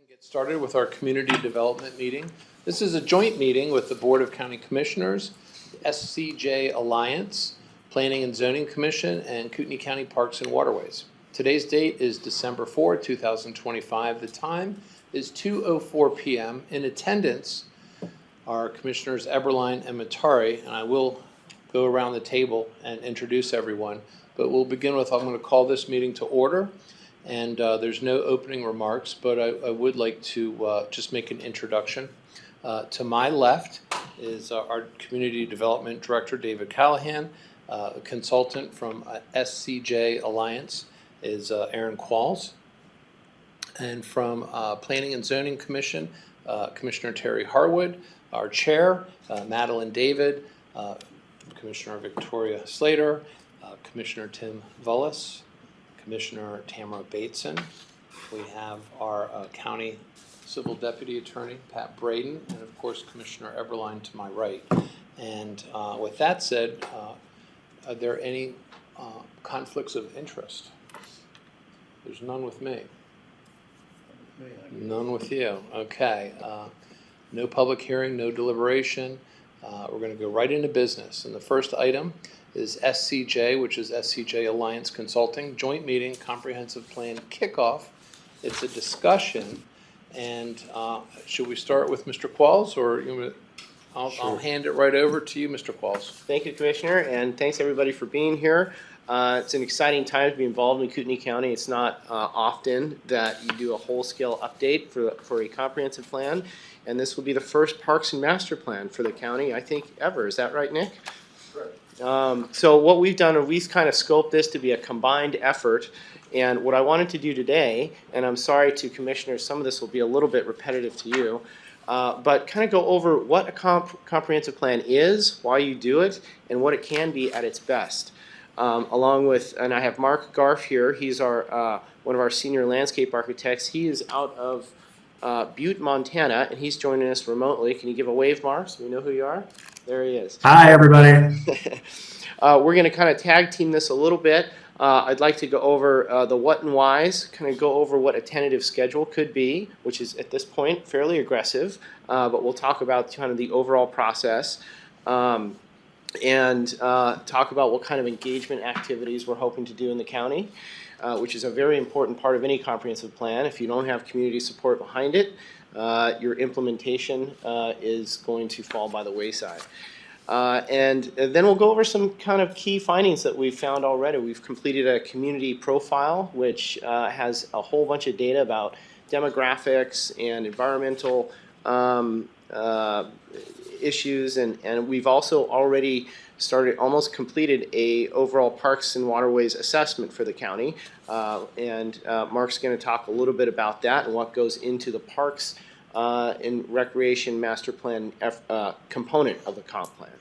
Get started with our community development meeting. This is a joint meeting with the Board of County Commissioners, SCJ Alliance, Planning and Zoning Commission, and Kootenai County Parks and Waterways. Today's date is December 4, 2025. The time is 2:04 p.m. In attendance are Commissioners Eberline and Matari, and I will go around the table and introduce everyone. But we'll begin with, I'm going to call this meeting to order. And there's no opening remarks, but I would like to just make an introduction. To my left is our Community Development Director, David Callahan. A consultant from SCJ Alliance is Aaron Qualls. And from Planning and Zoning Commission, Commissioner Terry Harwood. Our chair, Madeline David, Commissioner Victoria Slater, Commissioner Tim Vullis, Commissioner Tamara Bateson. We have our County Civil Deputy Attorney, Pat Braden, and of course, Commissioner Eberline to my right. And with that said, are there any conflicts of interest? There's none with me. None with you. Okay. No public hearing, no deliberation. We're going to go right into business. And the first item is SCJ, which is SCJ Alliance Consulting, joint meeting, comprehensive plan kickoff. It's a discussion, and should we start with Mr. Qualls, or I'll hand it right over to you, Mr. Qualls. Thank you, Commissioner, and thanks everybody for being here. It's an exciting time to be involved in Kootenai County. It's not often that you do a whole-scale update for a comprehensive plan, and this will be the first Parks and Master Plan for the county, I think, ever. Is that right, Nick? So what we've done is we've kind of scoped this to be a combined effort, and what I wanted to do today, and I'm sorry to commissioners, some of this will be a little bit repetitive to you, but kind of go over what a comprehensive plan is, why you do it, and what it can be at its best. Along with, and I have Mark Garf here, he's our one of our senior landscape architects. He is out of Butte, Montana, and he's joining us remotely. Can you give a wave, Mark, so we know who you are? There he is. Hi, everybody. We're going to kind of tag team this a little bit. I'd like to go over the what and whys, kind of go over what a tentative schedule could be, which is at this point fairly aggressive, but we'll talk about kind of the overall process, and talk about what kind of engagement activities we're hoping to do in the county, which is a very important part of any comprehensive plan. If you don't have community support behind it, your implementation is going to fall by the wayside. And then we'll go over some kind of key findings that we've found already. We've completed a community profile, which has a whole bunch of data about demographics and environmental issues, and we've also already almost completed a overall Parks and Waterways assessment for the county, and Mark's going to talk a little bit about that and what goes into the Parks and Recreation Master Plan component of the comp plan.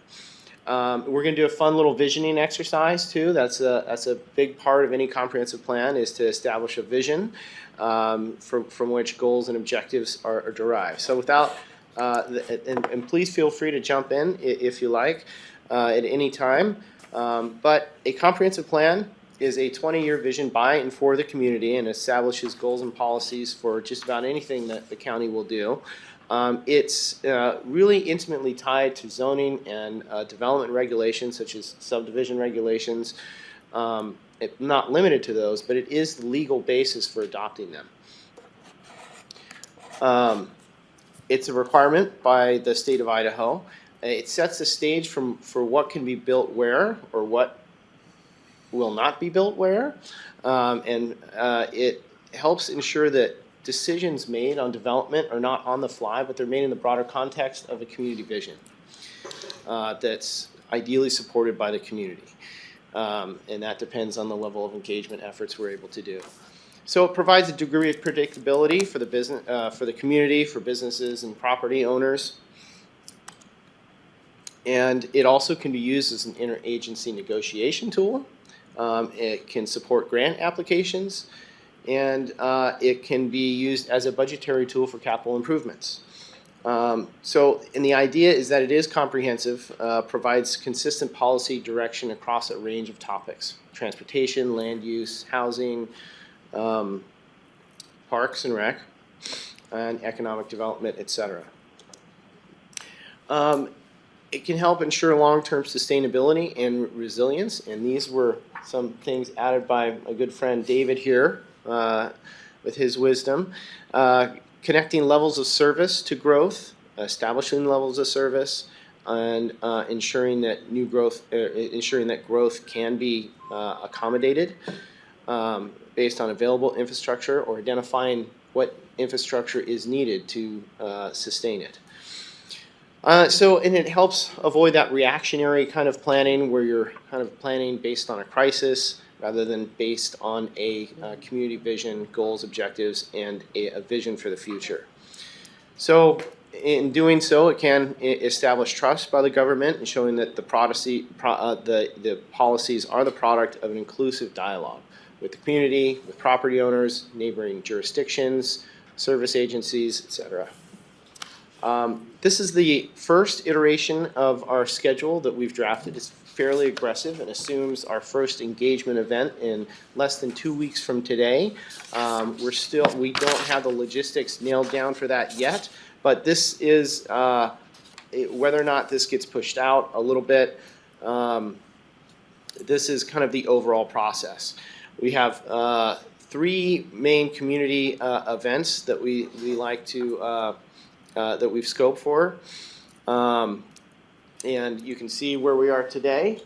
We're going to do a fun little visioning exercise too. That's a big part of any comprehensive plan, is to establish a vision from which goals and objectives are derived. So without and please feel free to jump in if you like at any time. But a comprehensive plan is a 20-year vision by and for the community, and establishes goals and policies for just about anything that the county will do. It's really intimately tied to zoning and development regulations, such as subdivision regulations. Not limited to those, but it is the legal basis for adopting them. It's a requirement by the state of Idaho. It sets the stage for what can be built where, or what will not be built where, and it helps ensure that decisions made on development are not on the fly, but they're made in the broader context of a community vision that's ideally supported by the community, and that depends on the level of engagement efforts we're able to do. So it provides a degree of predictability for the business, for the community, for businesses and property owners. And it also can be used as an interagency negotiation tool. It can support grant applications, and it can be used as a budgetary tool for capital improvements. And the idea is that it is comprehensive, provides consistent policy direction across a range of topics: transportation, land use, housing, parks and rec. and economic development, etc. It can help ensure long-term sustainability and resilience, and these were some things added by my good friend David here with his wisdom. Connecting levels of service to growth, establishing levels of service, and ensuring that growth can be accommodated based on available infrastructure, or identifying what infrastructure is needed to sustain it. And it helps avoid that reactionary kind of planning where you're kind of planning based on a crisis rather than based on a community vision, goals, objectives, and a vision for the future. So in doing so, it can establish trust by the government, and showing that the policies are the product of an inclusive dialogue with the community, with property owners, neighboring jurisdictions, service agencies, etc. This is the first iteration of our schedule that we've drafted. It's fairly aggressive and assumes our first engagement event in less than 2 weeks from today. We don't have the logistics nailed down for that yet, but this is whether or not this gets pushed out a little bit. This is kind of the overall process. We have 3 main community events that we like to that we've scoped for. And you can see where we are today,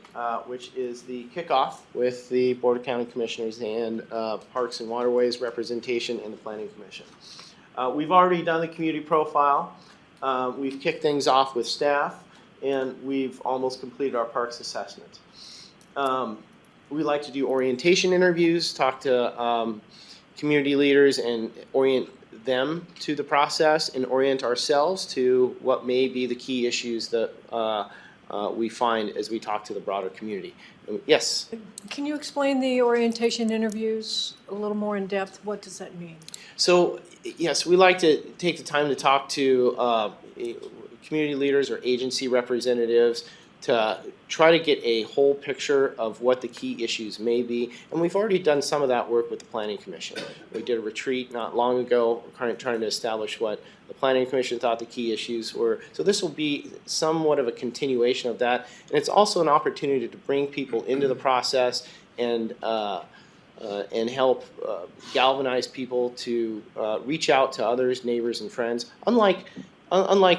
which is the kickoff with the Board of County Commissioners and Parks and Waterways representation in the Planning Commission. We've already done the community profile. We've kicked things off with staff, and we've almost completed our parks assessment. We like to do orientation interviews, talk to community leaders and orient them to the process, and orient ourselves to what may be the key issues that we find as we talk to the broader community. Yes? Can you explain the orientation interviews a little more in depth? What does that mean? So, yes, we like to take the time to talk to community leaders or agency representatives to try to get a whole picture of what the key issues may be. And we've already done some of that work with the Planning Commission. We did a retreat not long ago trying to establish what the Planning Commission thought the key issues were. So this will be somewhat of a continuation of that. And it's also an opportunity to bring people into the process and help galvanize people to reach out to others, neighbors, and friends. Unlike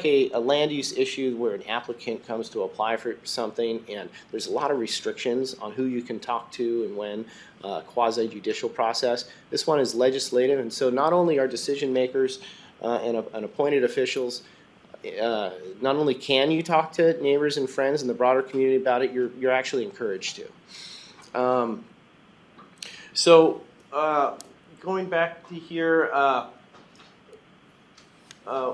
a land use issue where an applicant comes to apply for something and there's a lot of restrictions on who you can talk to and when, quasi-judicial process, this one is legislative, and so not only are decision makers and appointed officials, not only can you talk to neighbors and friends in the broader community about it, you're actually encouraged to. Going back to here,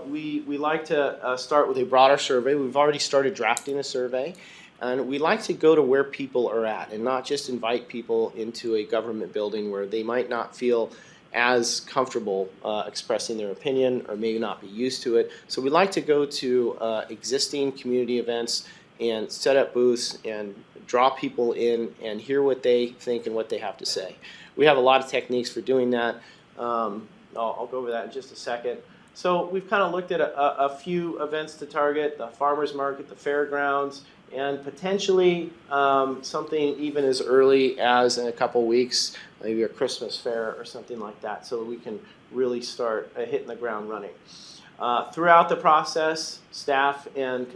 we like to start with a broader survey. We've already started drafting a survey, and we like to go to where people are at and not just invite people into a government building where they might not feel as comfortable expressing their opinion or may not be used to it. So we like to go to existing community events and set up booths and draw people in and hear what they think and what they have to say. We have a lot of techniques for doing that. I'll go over that in just a second. So we've kind of looked at a few events to target: the farmers market, the fairgrounds, and potentially something even as early as in a couple weeks, maybe a Christmas fair or something like that, so we can really start hitting the ground running. Throughout the process, staff and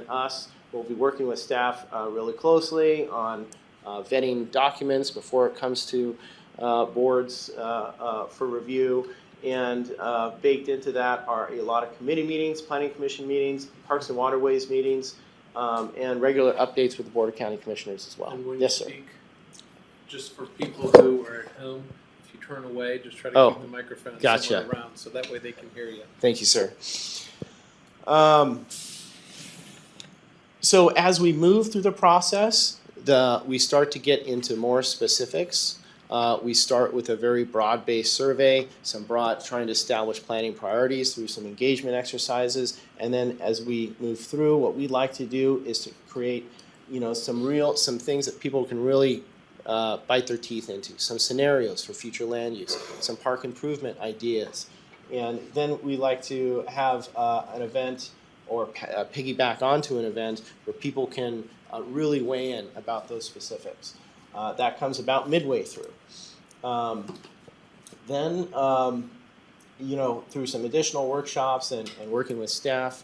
us will be working with staff really closely on vetting documents before it comes to boards for review. And baked into that are a lot of committee meetings, Planning Commission meetings, Parks and Waterways meetings, and regular updates with the Board of County Commissioners as well. And when Yes, you sir. speak, just for people who are at home, if you turn away, just try to keep the microphone somewhere around so that way they can hear you. Thank you, sir. So as we move through the process, we start to get into more specifics. We start with a very broad-based survey, trying to establish planning priorities through some engagement exercises, and then as we move through, what we'd like to do is to create, some things that people can really bite their teeth into, some scenarios for future land use, some park improvement ideas, And then we like to have an event or piggyback onto an event where people can really weigh in about those specifics. That comes about midway through. Then, through some additional workshops and working with staff,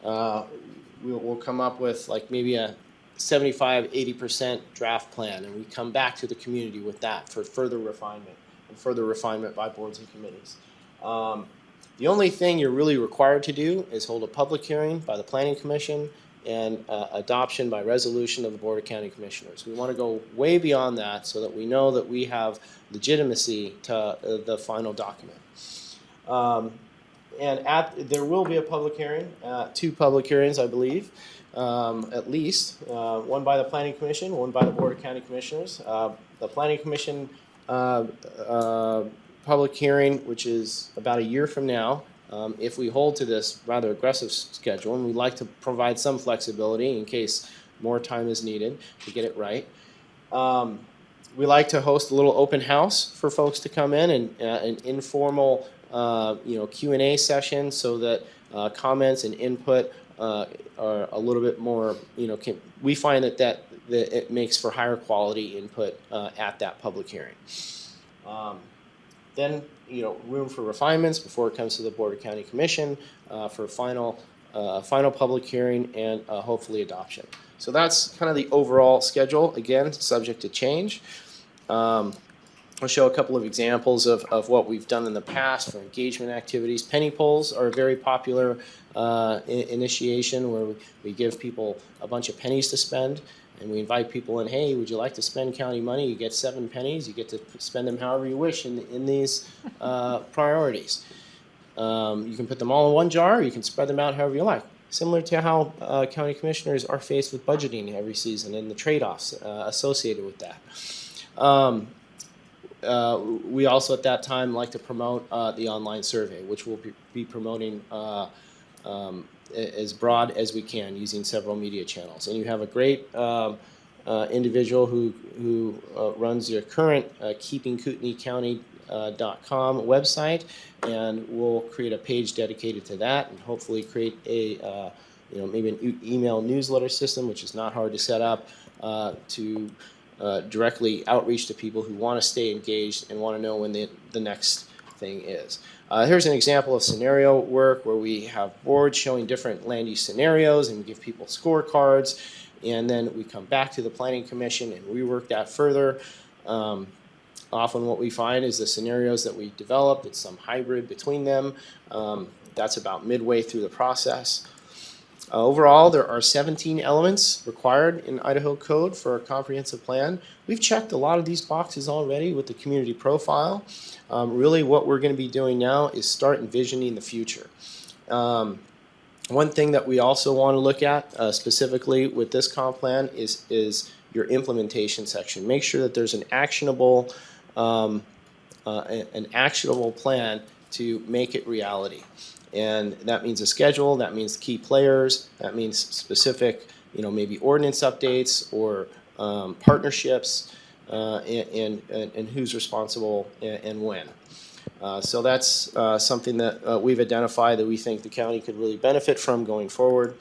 we'll come up with like maybe a 75-80% draft plan, and we come back to the community with that for further refinement by boards and committees. The only thing you're really required to do is hold a public hearing by the Planning Commission and adoption by resolution of the Board of County Commissioners. We want to go way beyond that so that we know that we have legitimacy to the final document. There will be a public hearing, 2 public hearings, I believe, at least, one by the Planning Commission, one by the Board of County Commissioners. The Planning Commission public hearing, which is about a year from now, if we hold to this rather aggressive schedule, and we'd like to provide some flexibility in case more time is needed to get it right. We like to host a little open house for folks to come in and an informal Q&A session so that comments and input are a little bit more, we find that it makes for higher quality input at that public hearing. Then, room for refinements before it comes to the Board of County Commission for final public hearing and hopefully adoption. So that's kind of the overall schedule, again, subject to change. I'll show a couple of examples of what we've done in the past for engagement activities. Penny polls are a very popular initiation where we give people a bunch of pennies to spend, and we invite people in, hey, would you like to spend county money? You get 7 pennies. You get to spend them however you wish in these priorities. You can put them all in one jar, or you can spread them out however you like. Similar to how county commissioners are faced with budgeting every season and the trade-offs associated with that. We also at that time like to promote the online survey, which we'll be promoting as broad as we can using several media channels. And you have a great individual who runs your current keepingkootenaicounty.com website, and we'll create a page dedicated to that and hopefully create a maybe an email newsletter system, which is not hard to set up to directly outreach to people who want to stay engaged and want to know when the next thing is. Here's an example of scenario work where we have boards showing different land use scenarios, and we give people scorecards, and then we come back to the Planning Commission and rework that further. Often what we find is the scenarios that we developed, it's some hybrid between them. That's about midway through the process. Overall, there are 17 elements required in Idaho Code for a comprehensive plan. We've checked a lot of these boxes already with the community profile. Really what we're going to be doing now is start envisioning the future. One thing that we also want to look at specifically with this comp plan is your implementation section. Make sure that there's an actionable plan to make it reality. And that means a schedule, that means key players, that means specific, maybe ordinance updates or partnerships and who's responsible and when. So that's something that we've identified that we think the county could really benefit from going forward.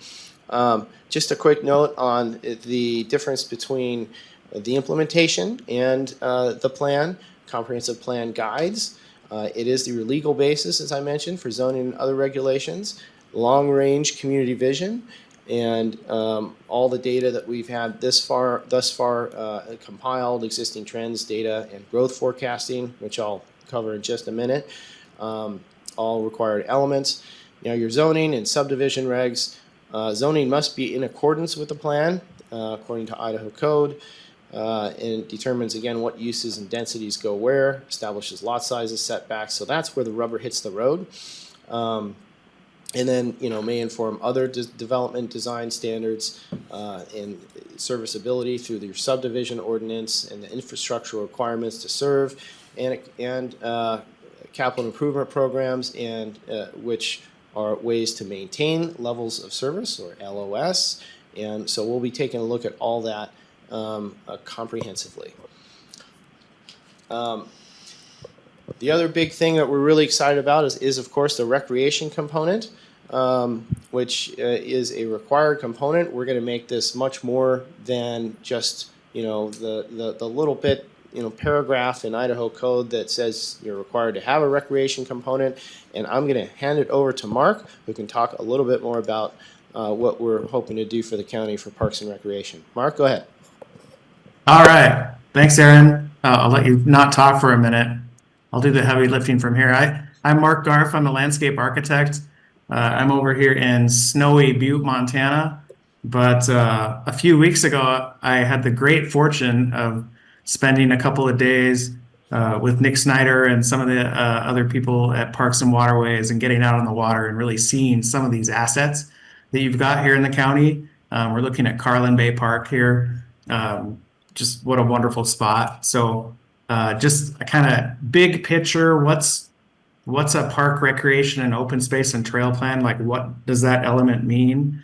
Just a quick note on the difference between the implementation and the plan, comprehensive plan guides. It is the legal basis, as I mentioned, for zoning and other regulations, long-range community vision, and all the data that we've had thus far compiled, existing trends, data, and growth forecasting, which I'll cover in just a minute, all required elements. Your zoning and subdivision regs. Zoning must be in accordance with the plan, according to Idaho Code. And it determines, again, what uses and densities go where, establishes lot sizes, setbacks. So that's where the rubber hits the road. And then, may inform other development design standards and serviceability through your subdivision ordinance and the infrastructural requirements to serve and capital improvement programs, and which are ways to maintain levels of service, or LOS. And so we'll be taking a look at all that comprehensively. The other big thing that we're really excited about is of course the recreation component, which is a required component. We're going to make this much more than just the little bit paragraph in Idaho code that says you're required to have a recreation component. And I'm going to hand it over to Mark, who can talk a little bit more about what we're hoping to do for the county for Parks and Recreation. Mark, go ahead. All right. Thanks, Aaron. I'll let you not talk for a minute. I'll do the heavy lifting from here. I'm Mark Garf. I'm a landscape architect. I'm over here in snowy Butte, Montana. But a few weeks ago, I had the great fortune of spending a couple of days with Nick Snyder and some of the other people at Parks and Waterways and getting out on the water and really seeing some of these assets that you've got here in the county. We're looking at Carlin Bay Park here. Just what a wonderful spot. So just a kind of big picture, what's a park recreation and open space and trail plan? Like what does that element mean?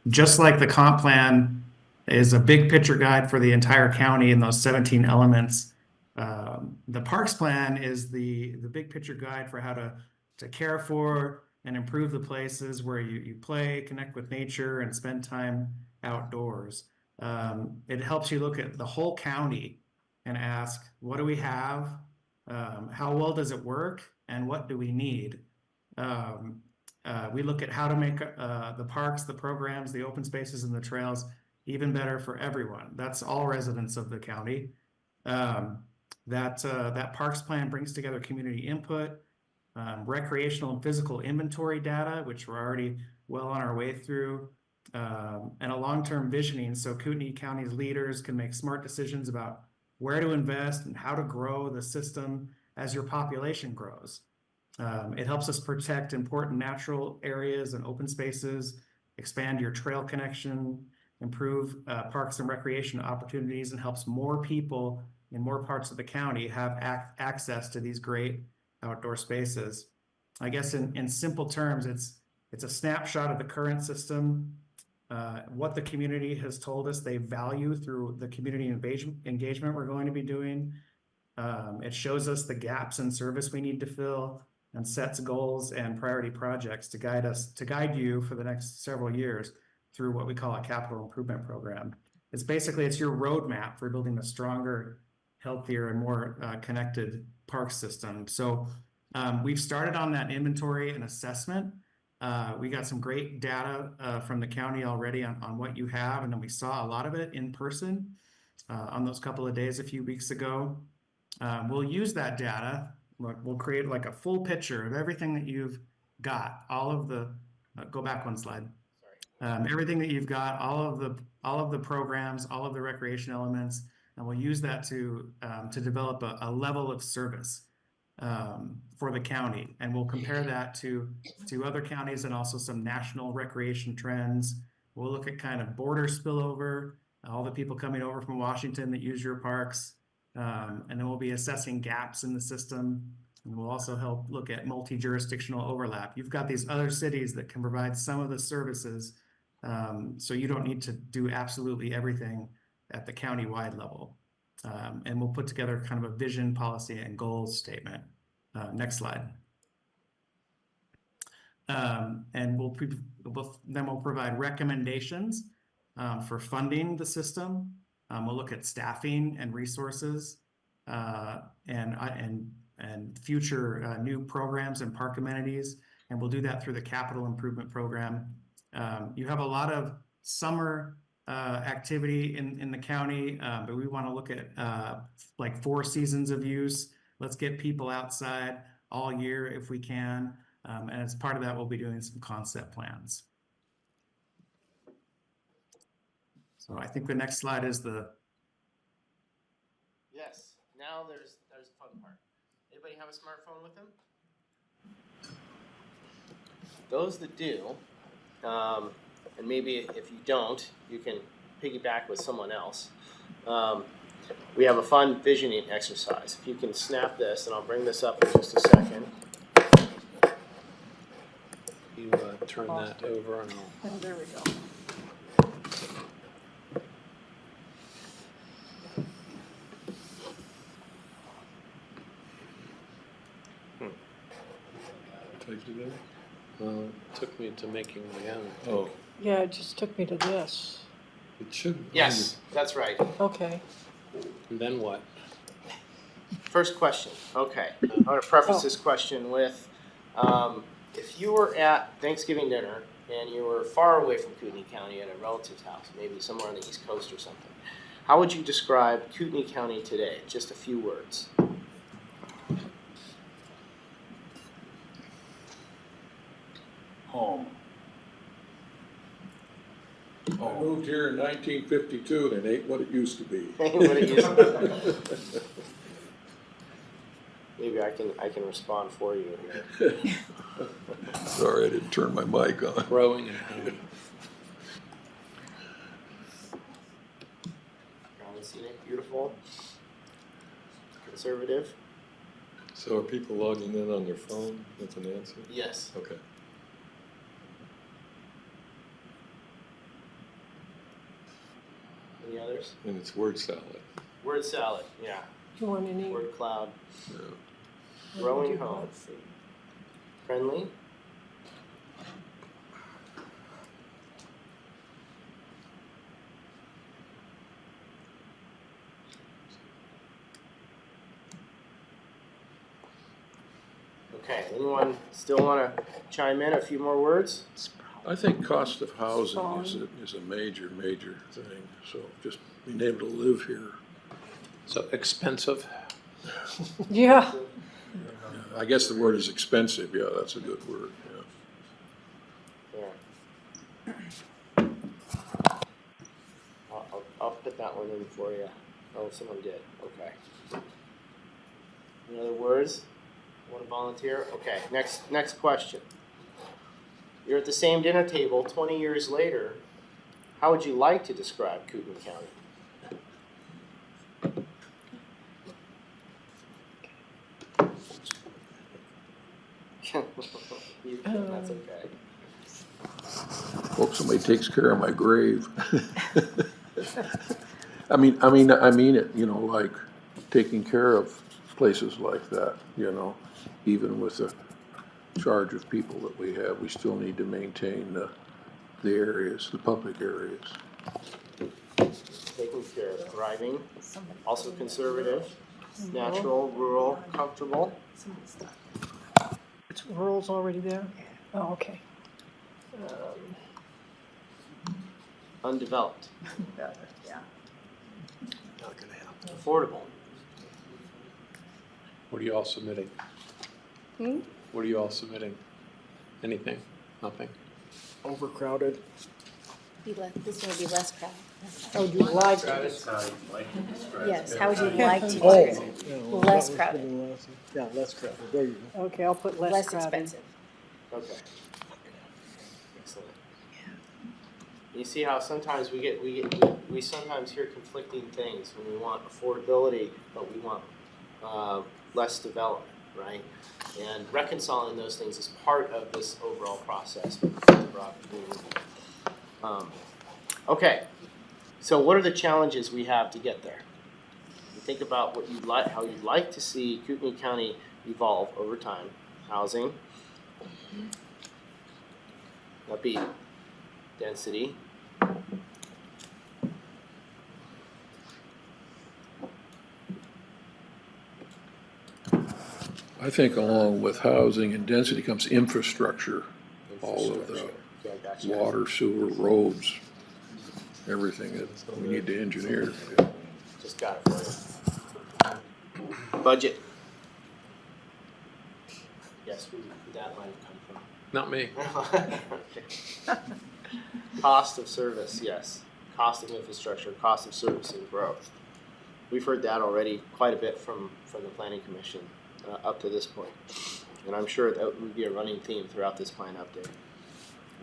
Just like the comp plan is a big picture guide for the entire county and those 17 elements, the parks plan is the big picture guide for how to care for and improve the places where you play, connect with nature, and spend time outdoors. It helps you look at the whole county and ask, what do we have? How well does it work? And what do we need? We look at how to make the parks, the programs, the open spaces, and the trails even better for everyone. That's all residents of the county. That parks plan brings together community input, recreational and physical inventory data, which we're already well on our way through, and a long-term visioning so Kootenai County's leaders can make smart decisions about where to invest and how to grow the system as your population grows. It helps us protect important natural areas and open spaces, expand your trail connection, improve parks and recreation opportunities, and helps more people in more parts of the county have access to these great outdoor spaces. I guess in simple terms, it's a snapshot of the current system, what the community has told us they value through the community engagement we're going to be doing. It shows us the gaps in service we need to fill and sets goals and priority projects to guide you for the next several years through what we call a capital improvement program. It's your roadmap for building a stronger, healthier, and more connected park system. So we've started on that inventory and assessment. We got some great data from the county already on what you have, and then we saw a lot of it in person on those couple of days a few weeks ago. We'll use that data. We'll create like a full picture of everything that you've got. All of the go back one slide. Everything that you've got, all of the programs, all of the recreation elements, and we'll use that to develop a level of service for the county, and we'll compare that to other counties and also some national recreation trends. We'll look at kind of border spillover, all the people coming over from Washington that use your parks, and then we'll be assessing gaps in the system, and we'll also help look at multi-jurisdictional overlap. You've got these other cities that can provide some of the services, so you don't need to do absolutely everything at the county-wide level. And we'll put together kind of a vision, policy, and goals statement. Next slide. And we'll provide recommendations for funding the system. We'll look at staffing and resources and future new programs and park amenities. And we'll do that through the capital improvement program. You have a lot of summer activity in the county, but we want to look at like 4 seasons of use. Let's get people outside all year if we can. And as part of that, we'll be doing some concept plans. So I think the next slide is the... Yes, now there's the fun part. Anybody have a smartphone with them? Those that do, and maybe if you don't, you can piggyback with someone else. We have a fun visioning exercise. If you can snap this, and I'll bring this up in just a second. You turn that over and I'll... And there we go. today? Took me to making my own. Oh, Yeah, it just took me to this. it should. Yes, that's right. Okay. And then what? First question. Okay. I'm going to preface this question with, if you were at Thanksgiving dinner and you were far away from Kootenai County at a relative's house, maybe somewhere on the East Coast or something, how would you describe Kootenai County today? Just a few words. Home. I moved here in 1952 and it ain't what it used to be. What it used to be. Maybe I can respond for you here. Sorry, I didn't turn my mic on. Growing and home. Ground scenic, beautiful, conservative. So are people logging in on their phone? That's an answer? Yes. Okay. Any others? And it's word salad. Word salad. Yeah. Do you want any? Word cloud. Yeah. Growing home. Friendly. Okay, anyone still want to chime in a few more words? I think cost of housing is a major, major thing. So just being able to live here. So expensive. Yeah. I guess the word is expensive. Yeah, that's a good word. Yeah. Yeah. I'll put that one in for you. Oh, someone did. Okay. Any other words? Want to volunteer? Okay. Next question. You're at the same dinner table 20 years later. How would you like to describe Kootenai County? You can, that's okay. Hope somebody takes care of my grave. I mean it, like taking care of places like that, even with the charge of people that we have, we still need to maintain the areas, the public areas. Taking care of thriving, also conservative, natural, rural, comfortable. Rural's already there? Oh, okay. Undeveloped. Yeah. Not gonna happen. Affordable. What are you all submitting? What are you all submitting? Anything? Nothing? Overcrowded. This one would be less crowded. How would you like to? Yes, how would you like to Oh, describe it? yeah, Less that was crowded. pretty less. Yeah, less crowded. There you go. Okay, I'll put less Less crowded. expensive. Okay. Excellent. You see how sometimes we sometimes hear conflicting things when we want affordability, but we want less development, right? And reconciling those things is part of this overall process with the broad community. Okay, so what are the challenges we have to get there? You think about what you'd like, how you'd like to see Kootenai County evolve over time. Housing, that'd be density. I think along with housing and density comes infrastructure, all of the Yeah, gotcha. water, sewer, roads, everything that we need to engineer. Just got it for you. Budget. Yes, who that might have come from. Not me. Cost of service, yes. Cost of infrastructure, cost of service and growth. We've heard that already quite a bit from the Planning Commission up to this point. And I'm sure that would be a running theme throughout this plan update.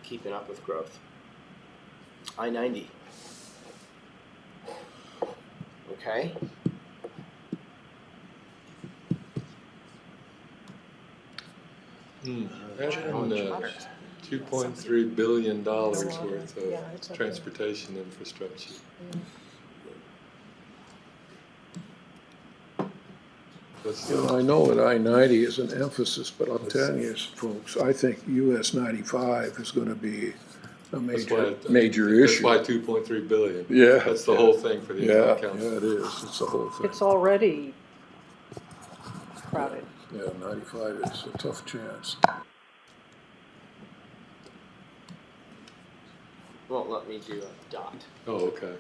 Keeping up with growth. I-90. Okay. $2.3 billion worth Yeah, it's of okay. transportation infrastructure. That's You know, I know that I-90 is an emphasis, but I'm telling you, folks, I think US 95 is gonna be a that's why, major that's issue. why 2.3 billion. Yeah. That's the whole thing for the Yeah, entire county. yeah, it is, it's the whole thing. It's already crowded. Yeah, 95 is a tough chance. Won't let me do a dot. Oh, okay.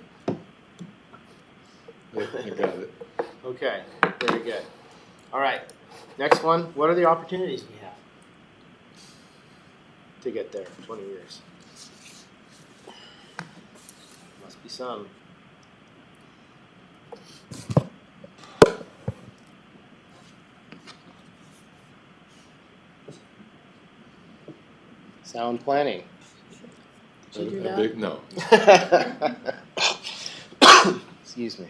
I got it. Okay, very good. All right, next one. What are the opportunities we have to get there? 20 years. Must be some. Sound planning. Did you do A that? big no. Excuse me.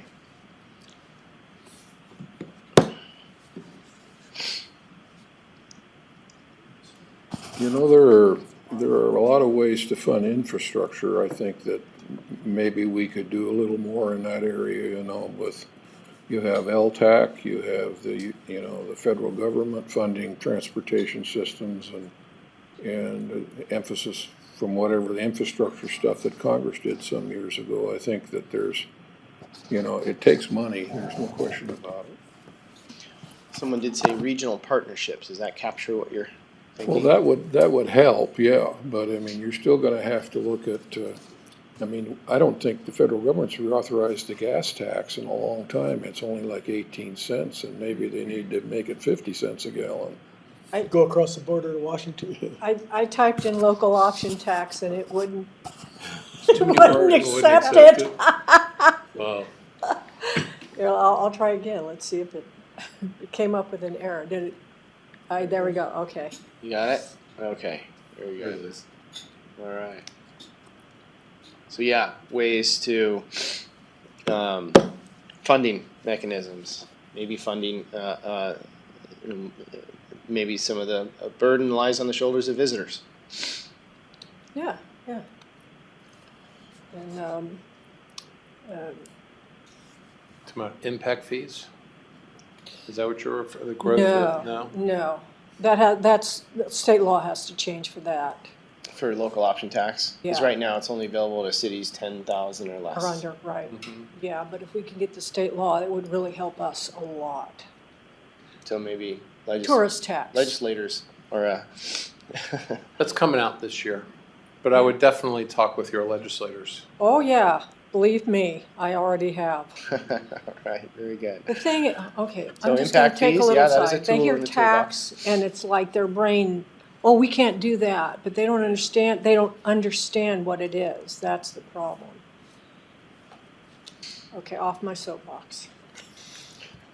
You know, there are a lot of ways to fund infrastructure. I think that maybe we could do a little more in that area, you know, with, you have LTAC, you have the, you know, the federal government funding transportation systems and emphasis from whatever the infrastructure stuff that Congress did some years ago. I think that there's, you know, it takes money, there's no question about it. Someone did say regional partnerships. Does that capture what you're Well, thinking? that would help, yeah, but I mean, you're still gonna have to look at, I mean, I don't think the federal government's reauthorized the gas tax in a long time. It's only like 18 cents, and maybe they need to make it 50 cents a gallon. Go across the border to Washington. I typed in local option tax and it wouldn't, Too many wouldn't parties. accept accept it. it. Wow. Here, I'll try again. Let's see if it came up with an error. Did it? There we go. Okay. You got it? Okay. There we There it go. is. All right. So yeah, ways to funding mechanisms. Maybe funding. Maybe some of the burden lies on the shoulders of visitors. Yeah, yeah. And Talking about impact fees? Is that what you're, the growth? no, no. That's state law has to change for that. For local option tax? Because Yeah. right now it's only available to cities 10,000 or less. Or under, right. Mhm. Yeah, but if we can get the state law, it would really help us a lot. So maybe Tourist tax. legislators or That's coming out this year, but I would definitely talk with your legislators. Oh, yeah. Believe me, I already have. all right, very good. The thing, okay, So I'm just gonna impact take a fees, little yeah, that is a side. They tool hear in the toolbox. tax and it's like their brain, oh, we can't do that, but they don't understand what it is. That's the problem. Okay, off my soapbox.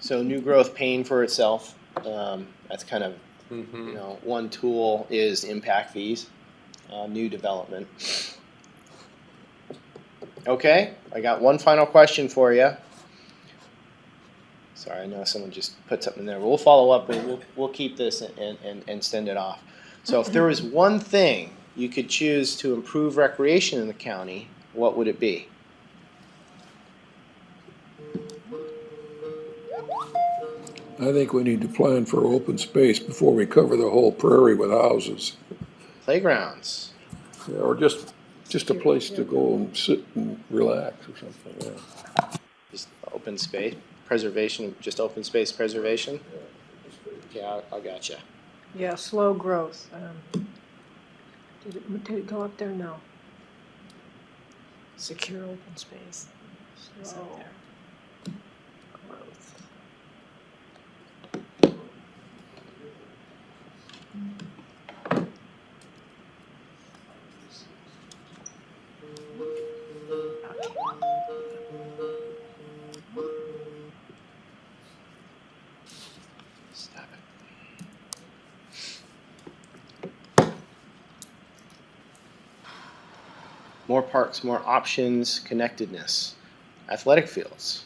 So new growth paying for itself. That's kind of Mhm. one tool is impact fees, new development. Okay, I got one final question for you. Sorry, I know someone just put something in there. We'll follow up and we'll keep this and send it off. So if there was one thing you could choose to improve recreation in the county, what would it be? I think we need to plan for open space before we cover the whole prairie with houses. Playgrounds. Yeah, or just a place to go and sit and relax or something, yeah. Just open space preservation, just open space preservation. Yeah, I gotcha. Yeah, slow growth. Did it go up there? No. Secure open space. Is Slow up there. growth. Stop it. More parks, more options, connectedness, athletic fields.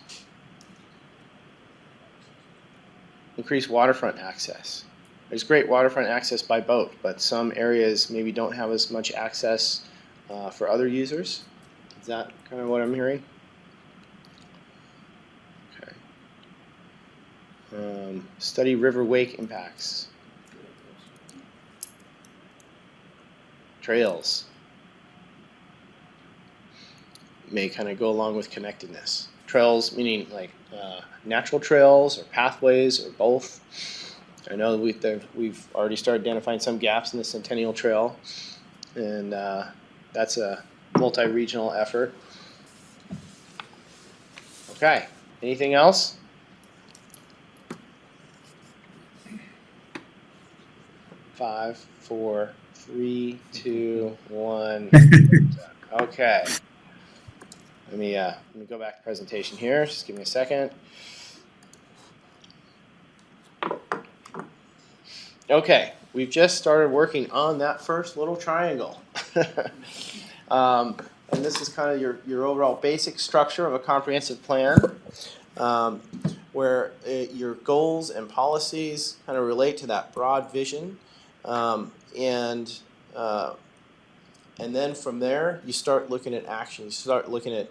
Increase waterfront access. There's great waterfront access by boat, but some areas maybe don't have as much access for other users. Is that kind of what I'm hearing? Okay. Study river wake impacts. Trails. May kind of go along with connectedness. Trails meaning like natural trails or pathways or both. I know we've already started identifying some gaps in the Centennial Trail, and that's a multi-regional effort. Okay, anything else? Five, four, three, two, one. Okay. Let me go back to presentation here. Just give me a second. Okay, we've just started working on that first little triangle. And this is kind of your overall basic structure of a comprehensive plan, where your goals and policies kind of relate to that broad vision. And then from there, you start looking at actions. You start looking at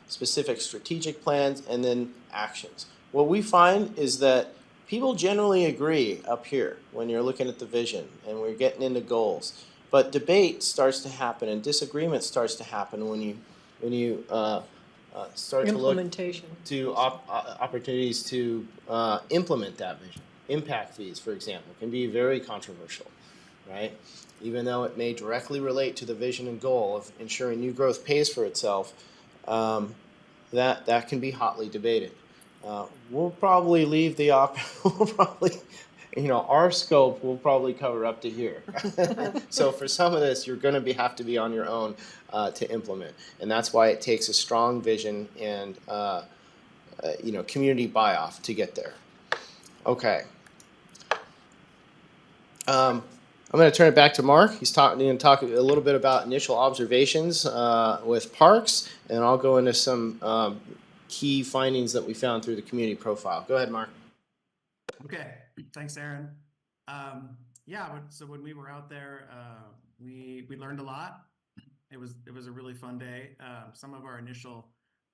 specific strategic plans and then actions. What we find is that people generally agree up here when you're looking at the vision and we're getting into goals. But debate starts to happen and disagreement starts to happen when you start to look Implementation. to opportunities to implement that vision. Impact fees, for example, can be very controversial, right? Even though it may directly relate to the vision and goal of ensuring new growth pays for itself, that can be hotly debated. We'll probably leave the our scope will probably cover up to here. So for some of this, you're going to have to be on your own to implement, and that's why it takes a strong vision and community buy-off to get there. Okay. I'm going to turn it back to Mark. He's going to talk a little bit about initial observations with parks, and I'll go into some key findings that we found through the community profile. Go ahead, Mark. Okay, thanks, Aaron. So when we were out there, we learned a lot. It was a really fun day. Some of our initial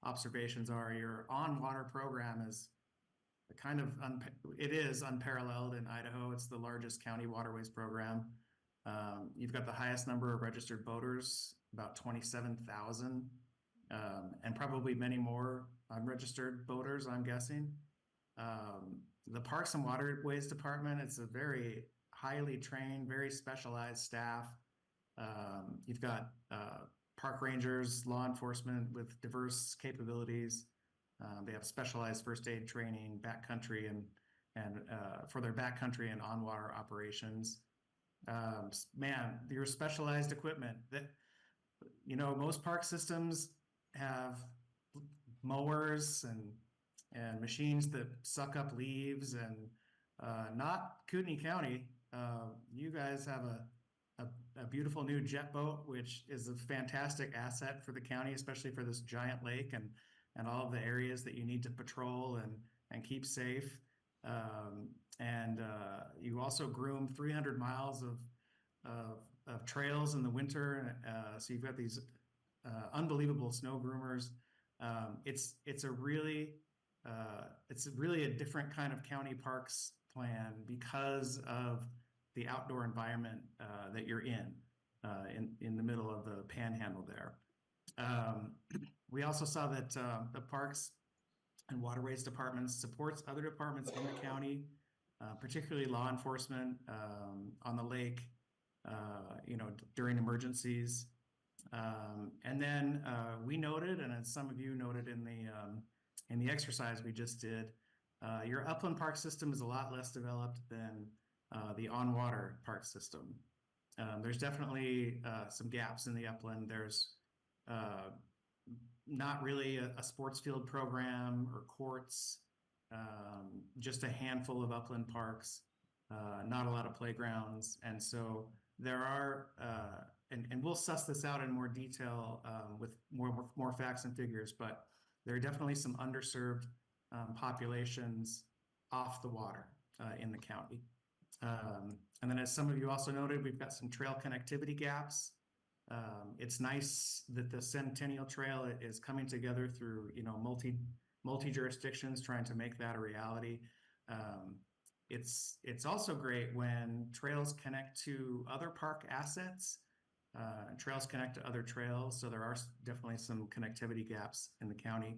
observations are your on-water program is it is unparalleled in Idaho. It's the largest county waterways program. You've got the highest number of registered boaters, about 27,000, and probably many more unregistered boaters, I'm guessing. The Parks and Waterways Department, it's a very highly trained, very specialized staff. You've got park rangers, law enforcement with diverse capabilities. They have specialized first aid training, backcountry and for their backcountry and on-water operations. Your specialized equipment that, most park systems have mowers and machines that suck up leaves and not Kootenai County. You guys have a beautiful new jet boat, which is a fantastic asset for the county, especially for this giant lake and all of the areas that you need to patrol and keep safe. You also groom 300 miles of trails in the winter. So you've got these unbelievable snow groomers. It's really a different kind of county parks plan because of the outdoor environment that you're in the middle of the panhandle there. We also saw that the Parks and Waterways Department supports other departments in the county, particularly law enforcement on the lake, during emergencies. And then we noted, and as some of you noted in the exercise we just did, your upland park system is a lot less developed than the on-water park system. There's definitely some gaps in the upland. There's not really a sports field program or courts, just a handful of upland parks, not a lot of playgrounds. And so there are, and we'll suss this out in more detail with more facts and figures, but there are definitely some underserved populations off the water in the county. And then as some of you also noted, we've got some trail connectivity gaps. It's nice that the Centennial Trail is coming together through multi jurisdictions trying to make that a reality. It's also great when trails connect to other park assets. Trails connect to other trails, so there are definitely some connectivity gaps in the county.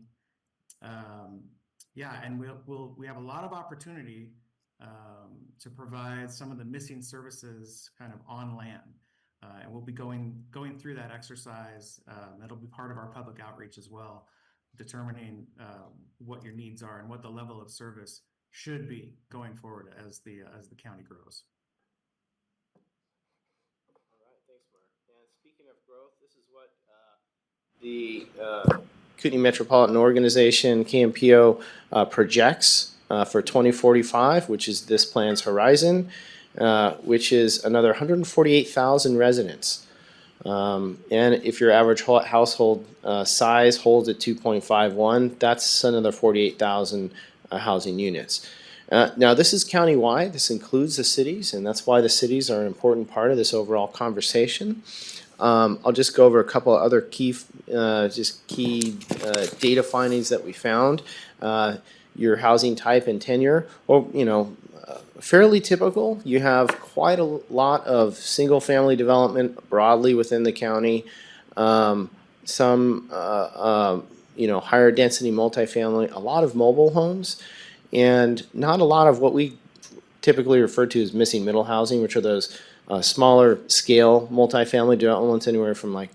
Yeah, and we have a lot of opportunity to provide some of the missing services kind of on land. And we'll be going through that exercise. That'll be part of our public outreach as well, determining what your needs are and what the level of service should be going forward as the county grows. All right, thanks, Mark. And speaking of growth, this is what the Kootenai Metropolitan Organization, KMPO, projects for 2045, which is this plan's horizon, which is another 148,000 residents. And if your average household size holds at 2.51, that's another 48,000 housing units. Now, this is countywide. This includes the cities, and that's why the cities are an important part of this overall conversation. I'll just go over a couple of other key data findings that we found. Your housing type and tenure, well, fairly typical. You have quite a lot of single-family development broadly within the county. Some higher density multifamily, a lot of mobile homes, and not a lot of what we typically refer to as missing middle housing, which are those smaller scale multifamily developments, anywhere from like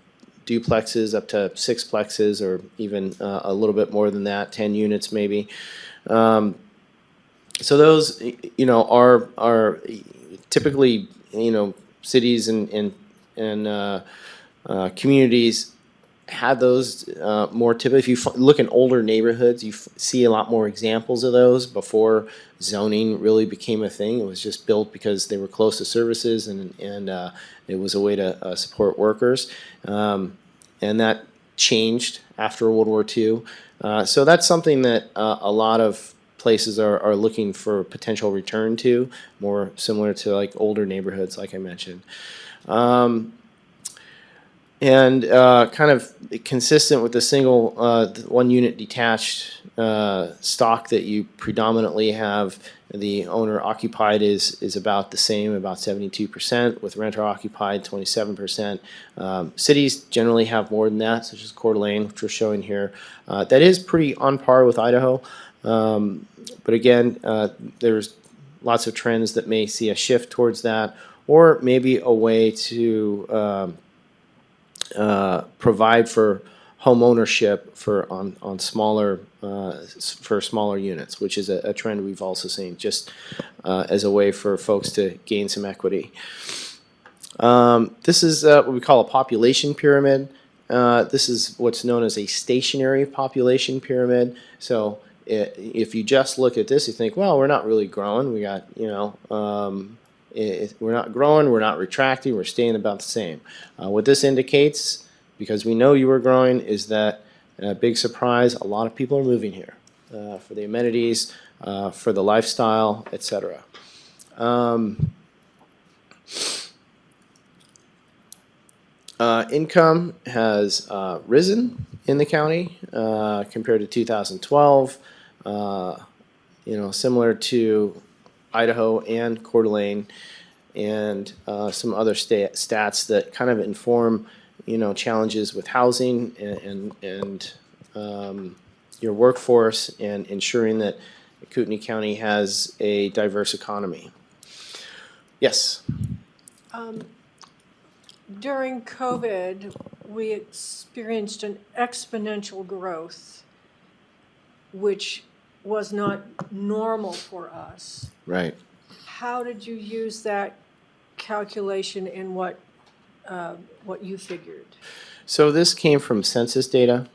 duplexes up to sixplexes, or even a little bit more than that, 10 units maybe. So those, are typically, cities and communities had those more typically. If you look in older neighborhoods, you see a lot more examples of those. Before zoning really became a thing, it was just built because they were close to services, and it was a way to support workers. And that changed after World War II. So that's something that a lot of places are looking for potential return to, more similar to like older neighborhoods, like I mentioned. And kind of consistent with the single one unit detached stock that you predominantly have, the owner occupied is about the same, about 72%, with renter occupied 27%. Cities generally have more than that, such as Coeur d'Alene, which we're showing here. That is pretty on par with Idaho. But again, there's lots of trends that may see a shift towards that, or maybe a way to provide for home ownership on smaller for smaller units, which is a trend we've also seen, just as a way for folks to gain some equity. This is what we call a population pyramid. This is what's known as a stationary population pyramid. So if you just look at this, you think, well, we're not really growing. We got, we're not growing, we're not retracting, we're staying about the same. What this indicates, because we know you were growing, is that, big surprise, a lot of people are moving here for the amenities, for the lifestyle, etc. Income has risen in the county compared to 2012. Similar to Idaho and Coeur d'Alene, and some other stats that kind of inform, challenges with housing and your workforce, and ensuring that Kootenai County has a diverse economy. Yes. During COVID, we experienced an exponential growth, which was not normal for us. Right. How did you use that calculation in what you figured? So this came from census data,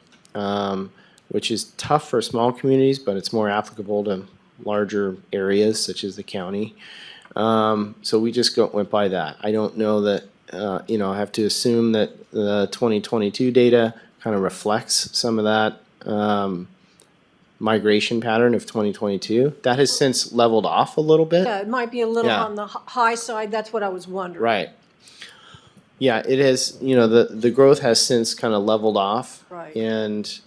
which is tough for small communities, but it's more applicable to larger areas such as the county. So we just went by that. I don't know that, I have to assume that the 2022 data kind of reflects some of that migration pattern of 2022. That has since leveled off a little bit. Yeah, it might be a little Yeah. on the high side. That's what I was wondering. Right. Yeah, it has, the growth has since kind of leveled off. Right. And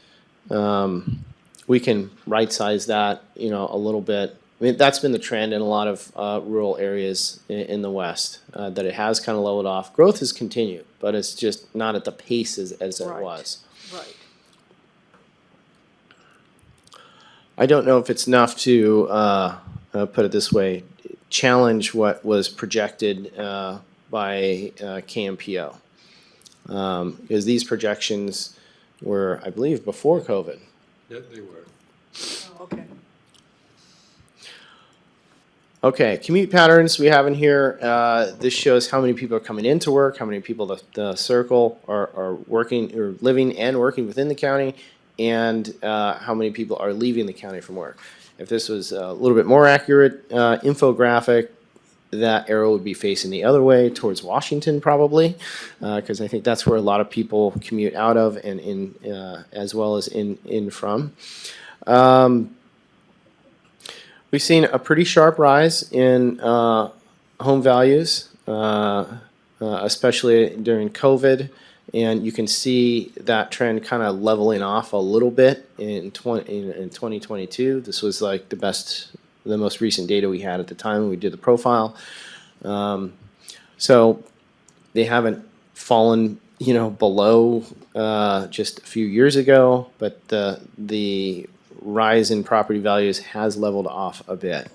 we can right-size that, a little bit I mean, that's been the trend in a lot of rural areas in the West, that it has kind of leveled off. Growth has continued, but it's just not at the pace as it Right. was. Right. I don't know if it's enough to put it this way, challenge what was projected by KMPO. Because these projections were, I believe, before COVID. Yeah, they were. Oh, okay. Okay, commute patterns we have in here. This shows how many people are coming into work, how many people the circle are working or living and working within the county, and how many people are leaving the county from work. If this was a little bit more accurate infographic, that arrow would be facing the other way towards Washington probably, because I think that's where a lot of people commute out of and in as well as in from. We've seen a pretty sharp rise in home values, especially during COVID, and you can see that trend kind of leveling off a little bit in 2022. This was like the most recent data we had at the time when we did the profile. So they haven't fallen, below just a few years ago, but the rise in property values has leveled off a bit.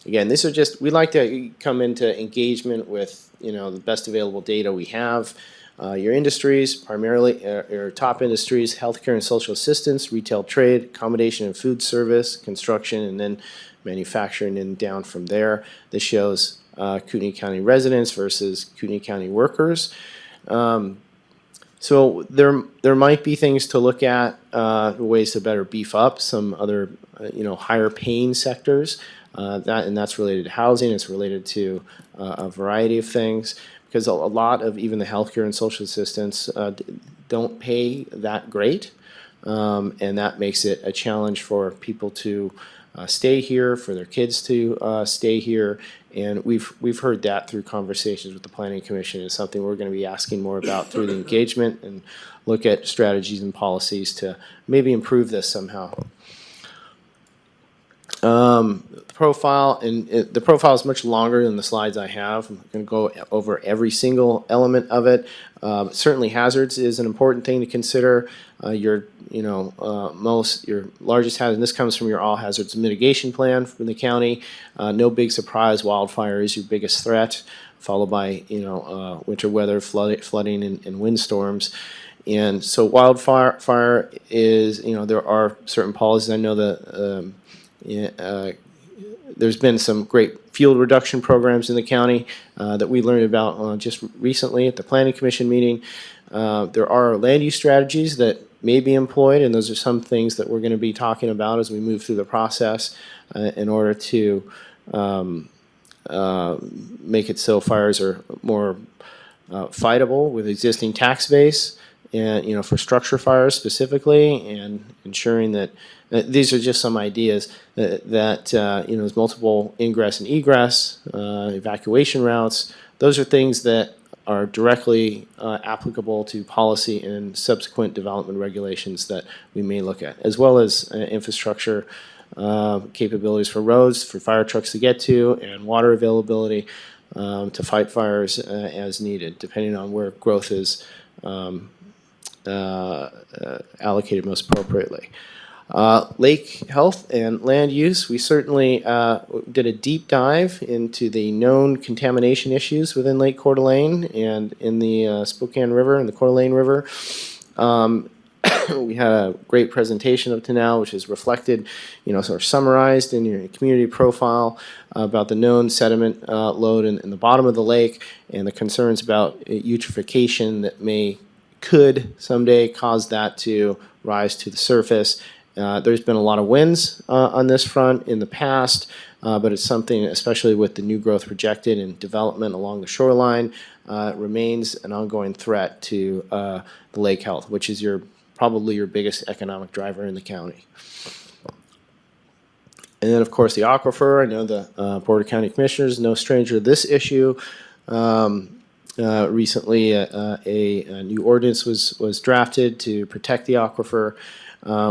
Again, these are just, we like to come into engagement with, the best available data we have. Your industries, primarily your top industries, healthcare and social assistance, retail trade, accommodation and food service, construction, and then manufacturing and down from there. This shows Kootenai County residents versus Kootenai County workers. So there might be things to look at, ways to better beef up some other, higher paying sectors. And that's related to housing. It's related to a variety of things, because a lot of even the healthcare and social assistance don't pay that great, and that makes it a challenge for people to stay here, for their kids to stay here. And we've heard that through conversations with the Planning Commission. Is something we're going to be asking more about through the engagement and look at strategies and policies to maybe improve this somehow. The profile is much longer than the slides I have. I'm going to go over every single element of it. Certainly hazards is an important thing to consider. Your largest hazard, and this comes from your all hazards mitigation plan from the county. No big surprise, wildfire is your biggest threat, followed by winter weather, flooding and windstorms. And so wildfire is, there are certain policies. I know that there's been some great field reduction programs in the county that we learned about just recently at the Planning Commission meeting. There are land use strategies that may be employed, and those are some things that we're going to be talking about as we move through the process in order to make it so fires are more fightable with existing tax base, and for structure fires specifically, and ensuring that these are just some ideas that there's multiple ingress and egress, evacuation routes. Those are things that are directly applicable to policy and subsequent development regulations that we may look at, as well as infrastructure capabilities for roads, for fire trucks to get to, and water availability to fight fires as needed, depending on where growth is allocated most appropriately. Lake health and land use, we certainly did a deep dive into the known contamination issues within Lake Coeur d'Alene and in the Spokane River and the Coeur d'Alene River. We had a great presentation up to now, which is reflected, sort of summarized in your community profile about the known sediment load in the bottom of the lake and the concerns about eutrophication that could someday cause that to rise to the surface. There's been a lot of wins on this front in the past, but it's something, especially with the new growth projected and development along the shoreline, remains an ongoing threat to the lake health, which is probably your biggest economic driver in the county. And then, of course, the aquifer. I know the Board of County Commissioners, no stranger to this issue. Recently, a new ordinance was drafted to protect the aquifer,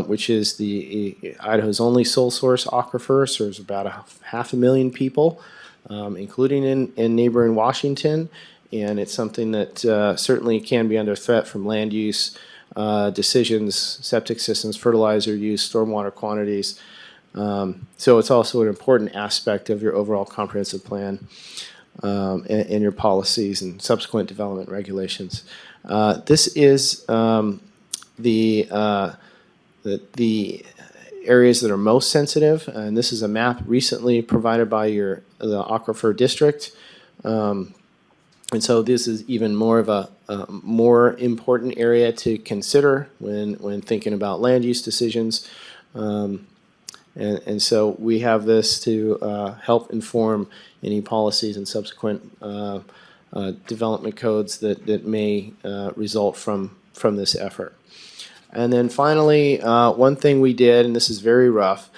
which is the Idaho's only sole source aquifer. Serves about 500,000 people, including in neighboring Washington, and it's something that certainly can be under threat from land use decisions, septic systems, fertilizer use, stormwater quantities. So it's also an important aspect of your overall comprehensive plan. And your policies and subsequent development regulations. This is the areas that are most sensitive, and this is a map recently provided by the Aquifer District. And so this is even more of a more important area to consider when thinking about land use decisions. And so we have this to help inform any policies and subsequent development codes that may result from this effort. And then finally, one thing we did, and this is very rough,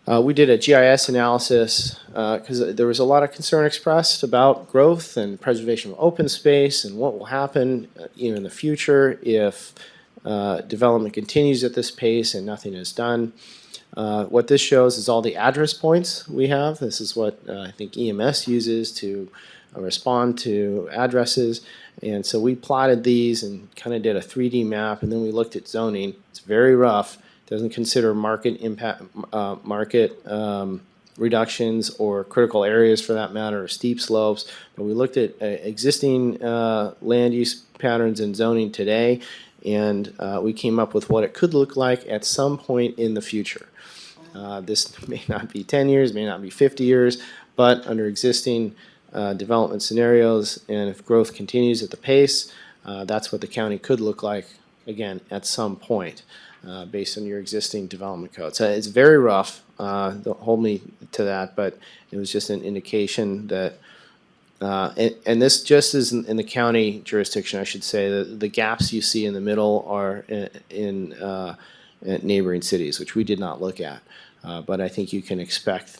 we did a GIS analysis because there was a lot of concern expressed about growth and preservation of open space and what will happen in the future if development continues at this pace and nothing is done. What this shows is all the address points we have. This is what I think EMS uses to respond to addresses. And so we plotted these and kind of did a 3D map, and then we looked at zoning. It's very rough. Doesn't consider market impact, reductions or critical areas for that matter, or steep slopes. But we looked at existing land use patterns and zoning today, and we came up with what it could look like at some point in the future. This may not be 10 years, may not be 50 years, but under existing development scenarios, and if growth continues at the pace, that's what the county could look like, again, at some point, based on your existing development code. So it's very rough. Don't hold me to that, but it was just an indication that, and this just is in the county jurisdiction, I should say, the gaps you see in the middle are in neighboring cities, which we did not look at. But I think you can expect,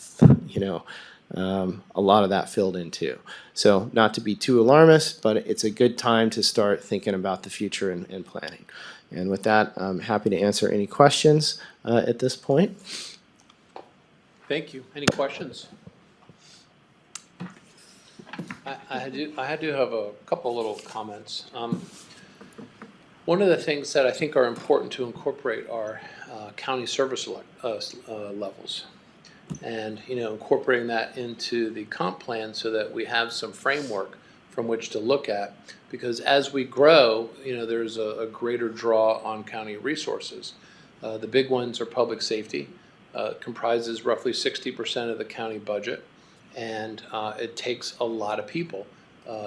a lot of that filled in too. So not to be too alarmist, but it's a good time to start thinking about the future and planning. And with that, I'm happy to answer any questions at this point. Thank you. Any questions? I do have a couple little comments. One of the things that I think are important to incorporate are county service levels. And, incorporating that into the comp plan so that we have some framework from which to look at. Because as we grow, there's a greater draw on county resources. The big ones are public safety. Comprises roughly 60% of the county budget. And it takes a lot of people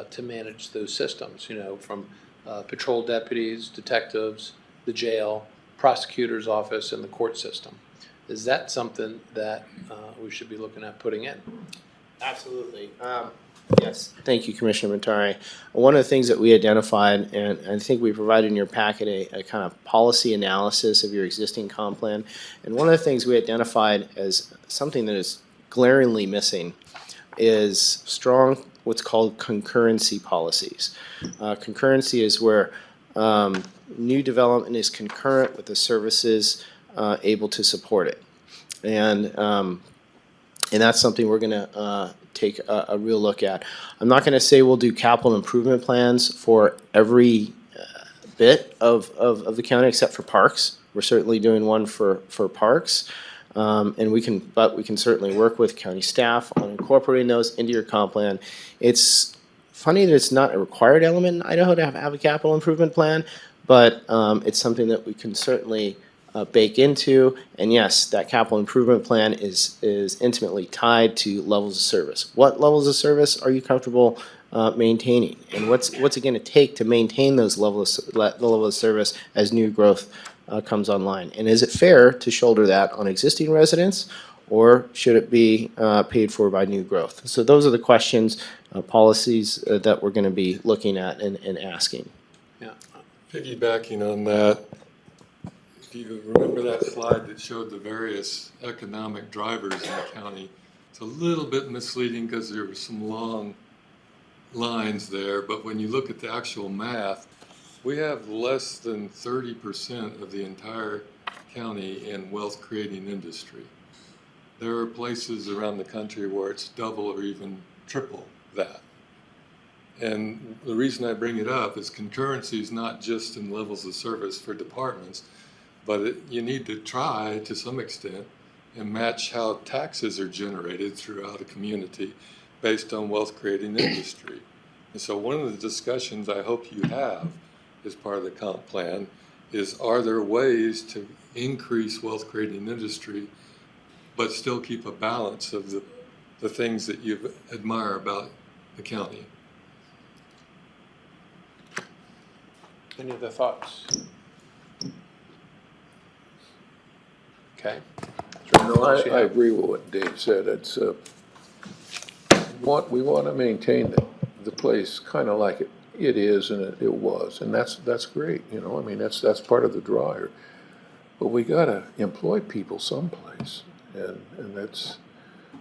to manage those systems, from patrol deputies, detectives, the jail, prosecutor's office, and the court system. Is that something that we should be looking at putting in? Absolutely. Yes. Thank you, Commissioner Matari. One of the things that we identified, and I think we provided in your packet a kind of policy analysis of your existing comp plan, and one of the things we identified as something that is glaringly missing is strong what's called concurrency policies. Concurrency is where new development is concurrent with the services able to support it. And that's something we're going to take a real look at. I'm not going to say we'll do capital improvement plans for every bit of the county except for parks. We're certainly doing one for parks. And we can certainly work with county staff on incorporating those into your comp plan. It's funny that it's not a required element in Idaho to have a capital improvement plan, but it's something that we can certainly bake into. And yes, that capital improvement plan is intimately tied to levels of service. What levels of service are you comfortable maintaining? And what's it going to take to maintain those levels of service as new growth comes online? And is it fair to shoulder that on existing residents, or should it be paid for by new growth? So those are the questions, policies that we're going to be looking at and asking. Yeah. Piggybacking on that, if you remember that slide that showed the various economic drivers in the county, it's a little bit misleading because there were some long lines there, but when you look at the actual math, we have less than 30% of the entire county in wealth creating industry. There are places around the country where it's double or even triple that. And the reason I bring it up is concurrency is not just in levels of service for departments, but you need to try to some extent and match how taxes are generated throughout a community based on wealth creating industry. And so one of the discussions I hope you have as part of the comp plan is, are there ways to increase wealth creating industry but still keep a balance of the things that you admire about the county? Any other thoughts? Okay. No, I agree with what Dave said. It's, we want to maintain the place kind of like it is and it was, and that's great, you know, I mean, that's part of the draw here. But we gotta employ people someplace, and that's,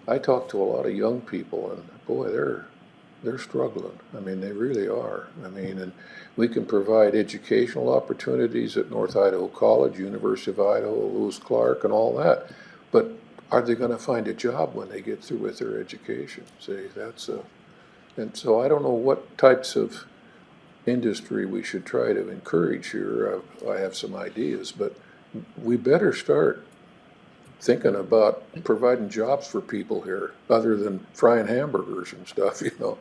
I talk to a lot of young people, and boy, they're struggling. I mean, they really are. I mean, and we can provide educational opportunities at North Idaho College, University of Idaho, Lewis Clark, and all that. But are they going to find a job when they get through with their education? See, and so I don't know what types of industry we should try to encourage here. I have some ideas, but we better start thinking about providing jobs for people here, other than frying hamburgers and stuff, you know.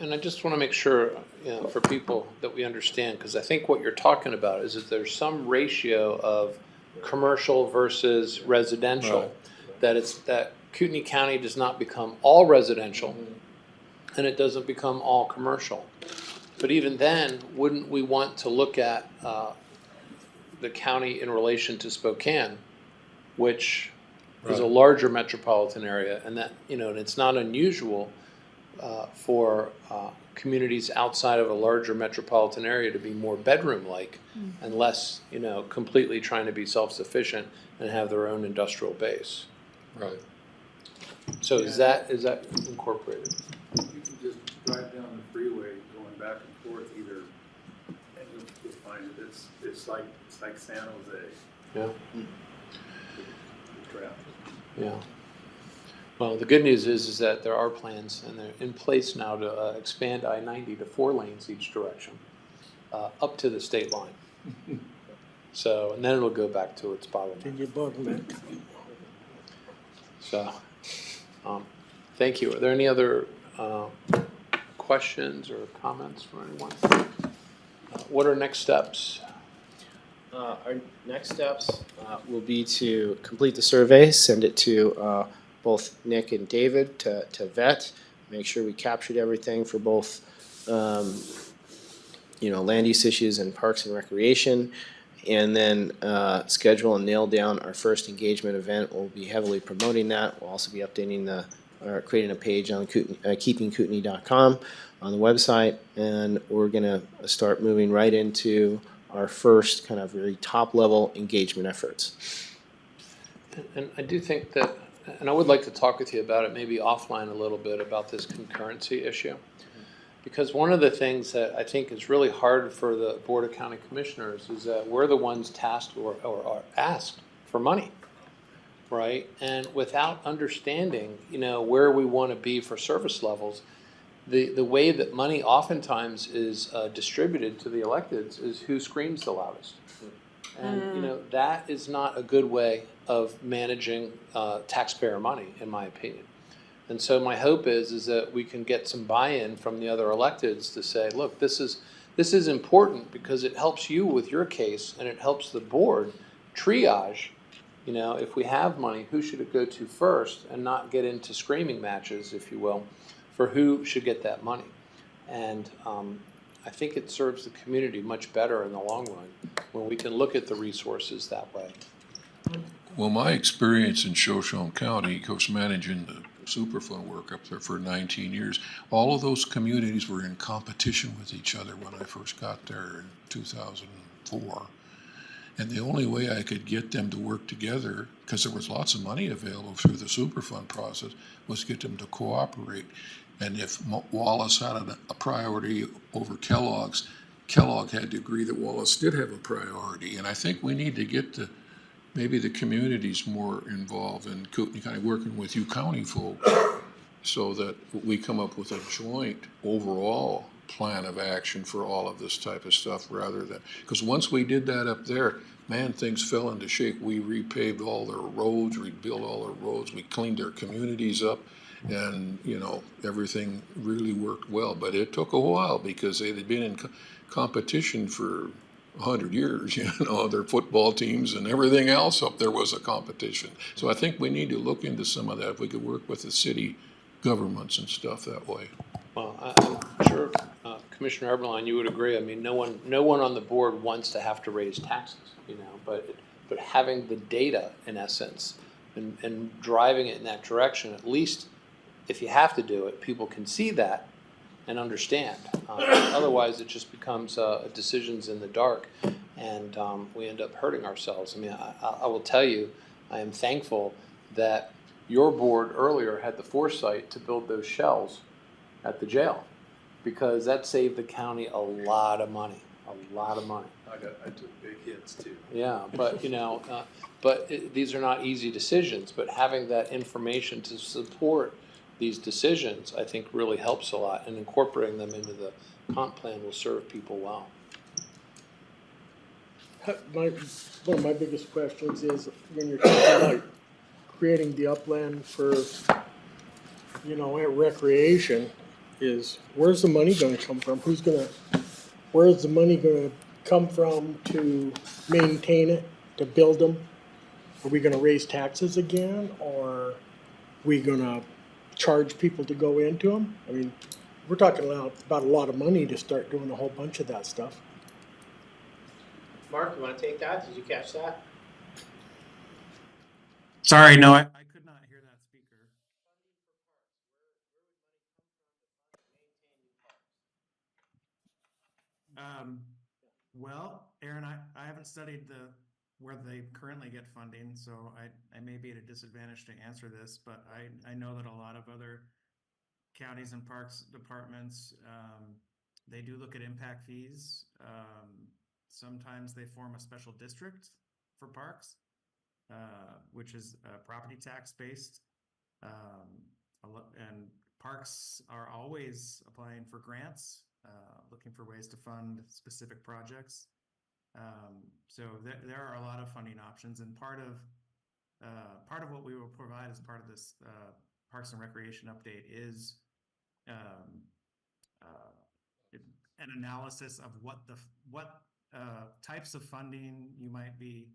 And I just want to make sure, you know, for people that we understand, because I think what you're talking about is that there's some ratio of commercial versus residential, Right. that Kootenai County does not become all residential, and it doesn't become all commercial. But even then, wouldn't we want to look at the county in relation to Spokane, which is a Right. larger metropolitan area, and that, you know, and it's not unusual for communities outside of a larger metropolitan area to be more bedroom-like and less, you know, completely trying to be self-sufficient and have their own industrial base. Right. So is that incorporated? You can just drive down the freeway going back and forth either, and you'll find that it's like San Jose. Yeah. The traffic. Yeah. Well, the good news is that there are plans, and they're in place now to expand I-90 to 4 lanes each direction, up to the state line. So, and then it'll go back to its bottleneck. In your bottleneck. So, thank you. Are there any other questions or comments from anyone? What are next steps? Our next steps will be to complete the survey, send it to both Nick and David to vet, make sure we captured everything for both, land use issues and parks and recreation, and then schedule and nail down our first engagement event. We'll be heavily promoting that. We'll also be updating creating a page on keepingkootenai.com on the website, and we're gonna start moving right into our first kind of very top level engagement efforts. And I do think that, and I would like to talk with you about it maybe offline a little bit about this concurrency issue. Because one of the things that I think is really hard for the Board of County Commissioners is that we're the ones tasked or are asked for money, right? And without understanding, where we want to be for service levels, the way that money oftentimes is distributed to the electeds is who screams the loudest. And, that is not a good way of managing taxpayer money, in my opinion. And so my hope is that we can get some buy-in from the other electeds to say, look, this is important because it helps you with your case and it helps the board triage, if we have money, who should it go to first, and not get into screaming matches, if you will, for who should get that money. And I think it serves the community much better in the long run when we can look at the resources that way. Well, my experience in Shoshone County, of course, managing the Superfund work up there for 19 years, all of those communities were in competition with each other when I first got there in 2004. And the only way I could get them to work together, because there was lots of money available through the Superfund process, was get them to cooperate. And if Wallace had a priority over Kellogg's, Kellogg had to agree that Wallace did have a priority. And I think we need to get maybe the communities more involved in Kootenai County, working with you county folks, so that we come up with a joint overall plan of action for all of this type of stuff, rather than, because once we did that up there, man, things fell into shape. We repaved all their roads, rebuilt all their roads, we cleaned their communities up, and, everything really worked well. But it took a while because they had been in competition for 100 years, their football teams and everything else up there was a competition. So I think we need to look into some of that, if we could work with the city governments and stuff that way. Well, I'm sure, Commissioner Eberline, you would agree. I mean, no one on the board wants to have to raise taxes, but having the data in essence and driving it in that direction, at least if you have to do it, people can see that and understand. Otherwise, it just becomes decisions in the dark, and we end up hurting ourselves. I mean, I will tell you, I am thankful that your board earlier had the foresight to build those shells at the jail, because that saved the county a lot of money. I took big hits too. Yeah, but these are not easy decisions. But having that information to support these decisions, I think, really helps a lot, and incorporating them into the comp plan will serve people well. One of my biggest questions is when you're talking about creating the upland for, recreation, is where's the money gonna come from? Where's the money gonna come from to maintain it, to build them? Are we gonna raise taxes again, or are we gonna charge people to go into them? I mean, we're talking about a lot of money to start doing a whole bunch of that stuff. Mark, you wanna take that? Did you catch that? Sorry, no, I could not hear that speaker. Well, Aaron, I haven't studied where they currently get funding, so I may be at a disadvantage to answer this, but I know that a lot of other counties and parks departments, they do look at impact fees. Sometimes they form a special district for parks, which is property tax based. And parks are always applying for grants, looking for ways to fund specific projects. So there are a lot of funding options, and part of what we will provide as part of this Parks and Recreation update is an analysis of what types of funding you might be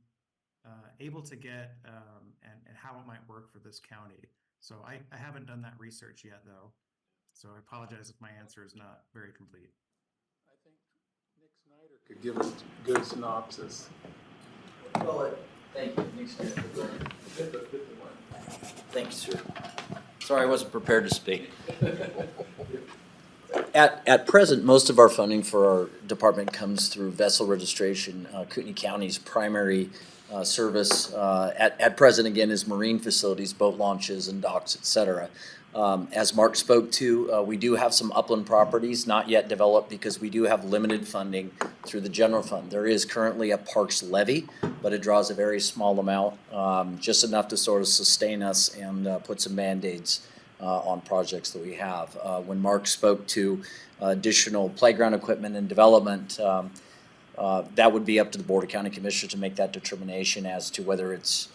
able to get, and how it might work for this county. So I haven't done that research yet, though. So I apologize if my answer is not very complete. I think Nick Snyder could give us a good synopsis. Well, thank you. Nick Snyder. Thank you, sir. Sorry, I wasn't prepared to speak. At present, most of our funding for our department comes through vessel registration. Kootenai County's primary service at present, again, is marine facilities, boat launches and docks, etc. As Mark spoke to, we do have some upland properties not yet developed because we do have limited funding through the general fund. There is currently a parks levy, but it draws a very small amount, just enough to sort of sustain us and put some Band-Aids on projects that we have. When Mark spoke to additional playground equipment and development, that would be up to the Board of County Commissioners to make that determination as to whether it's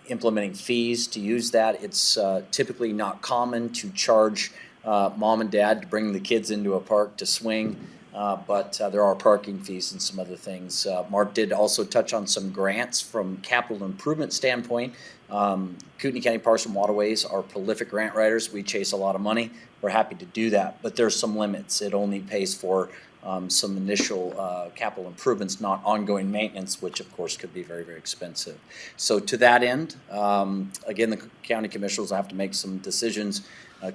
implementing fees to use that. It's typically not common to charge mom and dad to bring the kids into a park to swing, but there are parking fees and some other things. Mark did also touch on some grants from capital improvement standpoint. Kootenai County Parks and Waterways are prolific grant writers. We chase a lot of money. We're happy to do that, but there's some limits. It only pays for some initial capital improvements, not ongoing maintenance, which of course could be very, very expensive. So to that end, again, the county commissioners will have to make some decisions.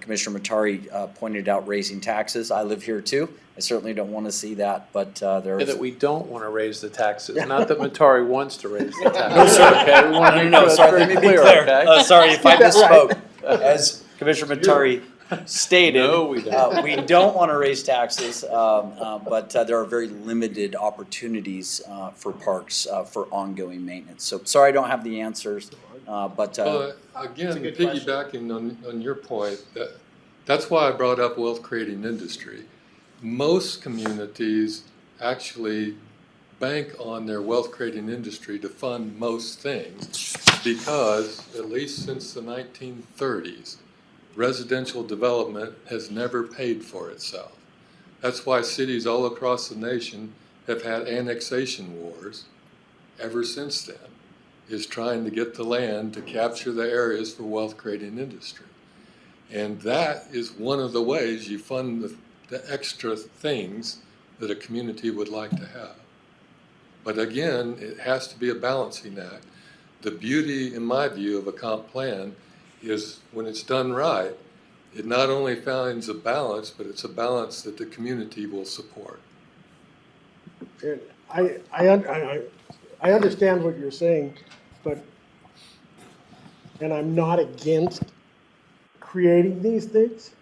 Commissioner Matari pointed out raising taxes. I live here too. I certainly don't want to see that, but there's... That we don't want to raise the taxes, not that Matari wants to raise the taxes. No, sir. Okay, we want to make sure that's very clear, okay? Sorry if I misspoke. As Commissioner Matari stated. No, we don't. We don't want to raise taxes, but there are very limited opportunities for parks for ongoing maintenance. So sorry I don't have the answers, but Well, again, good question. piggybacking on your point, that's why I brought up wealth creating industry. Most communities actually bank on their wealth creating industry to fund most things because, at least since the 1930s, residential development has never paid for itself. That's why cities all across the nation have had annexation wars ever since then, is trying to get the land to capture the areas for wealth creating industry. And that is one of the ways you fund the extra things that a community would like to have. But again, it has to be a balancing act. The beauty, in my view, of a comp plan is when it's done right, it not only finds a balance, but it's a balance that the community will support. And I understand what you're saying, but, and I'm not against creating these things,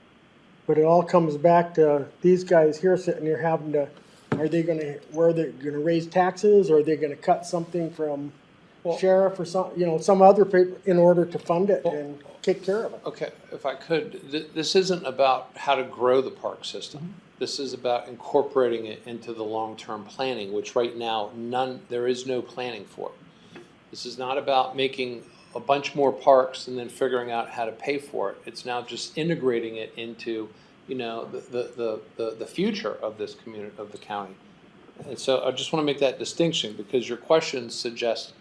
but it all comes back to these guys here sitting here having to, where are they gonna raise taxes, or are they gonna cut something from sheriff or some other people in order to fund it and take care of it? Okay, if I could, this isn't about how to grow the park system. This is about incorporating it into the long-term planning, which right now, there is no planning for. This is not about making a bunch more parks and then figuring out how to pay for it. It's now just integrating it into, the future of this community, of the county. And so I just want to make that distinction, because your questions suggest,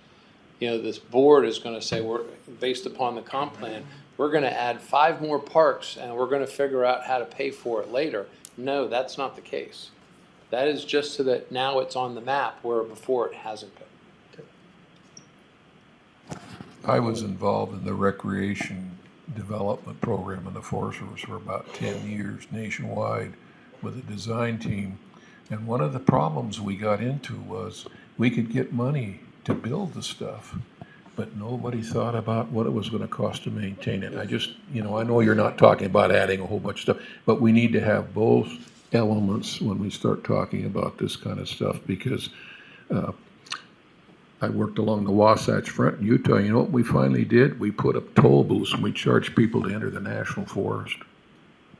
this board is going to say, we're based upon the comp plan, we're going to add 5 more parks and we're going to figure out how to pay for it later. No, that's not the case. That is just so that now it's on the map, where before it hasn't been. I was involved in the recreation development program in the Forest Service for about 10 years nationwide with a design team. And one of the problems we got into was we could get money to build the stuff, but nobody thought about what it was going to cost to maintain it. I know you're not talking about adding a whole bunch of stuff, but we need to have both elements when we start talking about this kind of stuff, because I worked along the Wasatch Front in Utah. You know what we finally did? We put up toll booths and we charged people to enter the national forest.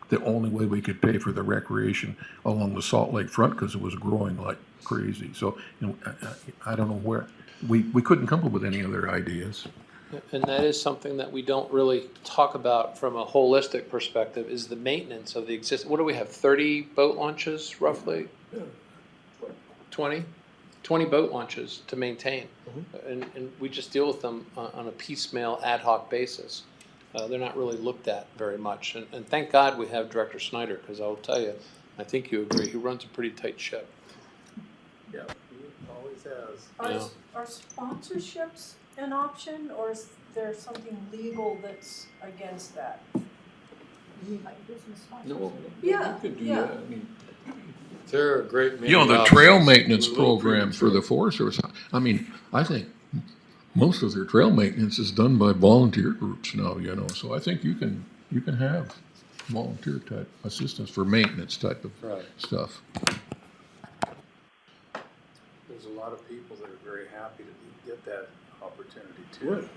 The only way we could pay for the recreation along the Salt Lake Front, because it was growing like crazy. So I don't know where. We couldn't come up with any other ideas. And that is something that we don't really talk about from a holistic perspective, is the maintenance of the existing. What do we have, 30 boat launches roughly? 20 boat launches to maintain. And we just deal with them on a piecemeal ad hoc basis. They're not really looked at very much. And thank God we have Director Snyder, because I'll tell you, I think you agree, he runs a pretty tight ship. Yeah, he always has. Are sponsorships an option, or is there something legal that's against that? Like business sponsorship? No, Yeah, you could do yeah. that. I mean, There are a great many the options. trail maintenance It's a little program for the premature. Forest Service, I think most of their trail maintenance is done by volunteer groups now, so I think you can have volunteer type assistance for maintenance type of Right. stuff. There's a lot of people that are very happy to get that opportunity too.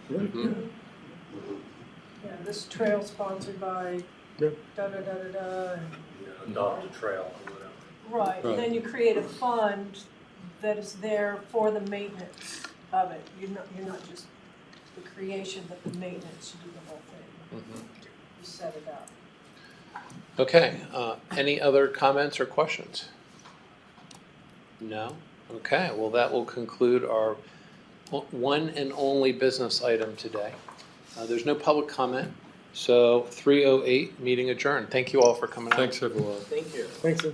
Yeah, this trail sponsored by da-da-da-da-da. Adopt a trail or whatever. Right, and then you create a fund that is there for the maintenance of it. You're not just the creation, but the maintenance. You do the whole thing. You set it up. Okay, any other comments or questions? No? Okay, well, that will conclude our one and only business item today. There's no public comment, so 3:08, meeting adjourned. Thank you all for coming out. Thanks, everyone. Thank you. Thanks, sir.